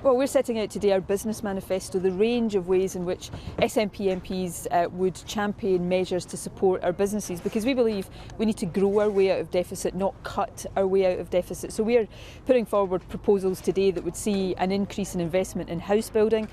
Well, we're setting out today our business manifesto, the range of ways in which SNP MPs would champion measures to support our businesses, because we believe we need to grow our way out of deficit, not cut our way out of deficit. So we are putting forward proposals today that would see an increase in investment in house building,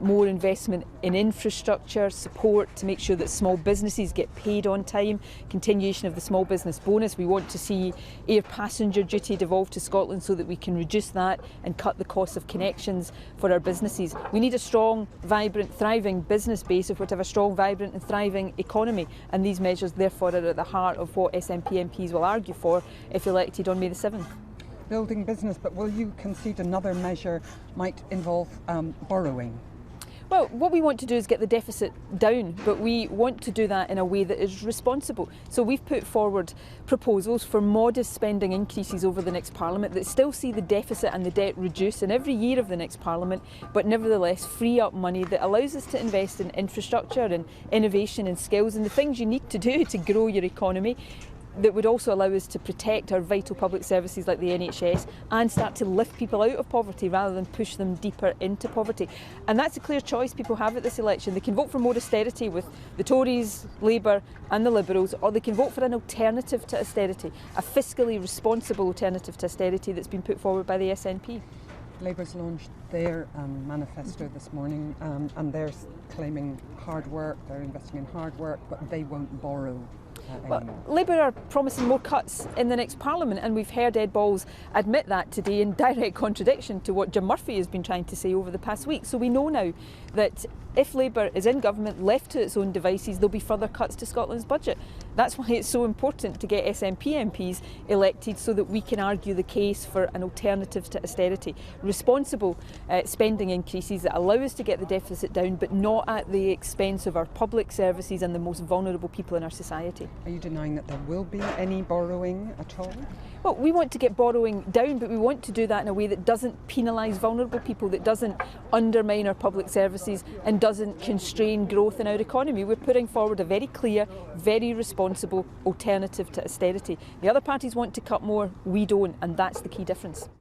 more investment in infrastructure, support to make sure that small businesses get paid on time, continuation of the small business bonus. We want to see air passenger duty devolved to Scotland so that we can reduce that and cut the cost of connections for our businesses. We need a strong, vibrant, thriving business base if we're to have a strong, vibrant and thriving economy, and these measures therefore are at the heart of what SNP MPs will argue for if elected on May the 7th. Building business, but will you concede another measure might involve borrowing? Well, what we want to do is get the deficit down, but we want to do that in a way that is responsible. So we've put forward proposals for modest spending increases over the next Parliament that still see the deficit and the debt reduce in every year of the next Parliament, but nevertheless free up money that allows us to invest in infrastructure and innovation and skills and the things you need to do to grow your economy, that would also allow us to protect our vital public services like the NHS and start to lift people out of poverty rather than push them deeper into poverty. And that's a clear choice people have at this election. They can vote for more austerity with the Tories, Labour and the Liberals, or they can vote for an alternative to austerity, a fiscally responsible alternative to austerity that's been put forward by the SNP. Labour's launched their manifesto this morning and they're claiming hard work, they're investing in hard work, but they won't borrow. Well, Labour are promising more cuts in the next Parliament, and we've heard Ed Balls admit that today in direct contradiction to what Jim Murphy has been trying to say over the past week. So we know now that if Labour is in government, left to its own devices, there'll be further cuts to Scotland's budget. That's why it's so important to get SNP MPs elected so that we can argue the case for an alternative to austerity. Responsible spending increases that allow us to get the deficit down, but not at the expense of our public services and the most vulnerable people in our society. Are you denying that there will be any borrowing at all? Well, we want to get borrowing down, but we want to do that in a way that doesn't penalise vulnerable people, that doesn't undermine our public services and doesn't constrain growth in our economy. We're putting forward a very clear, very responsible alternative to austerity. The other parties want to cut more, we don't, and that's the key difference.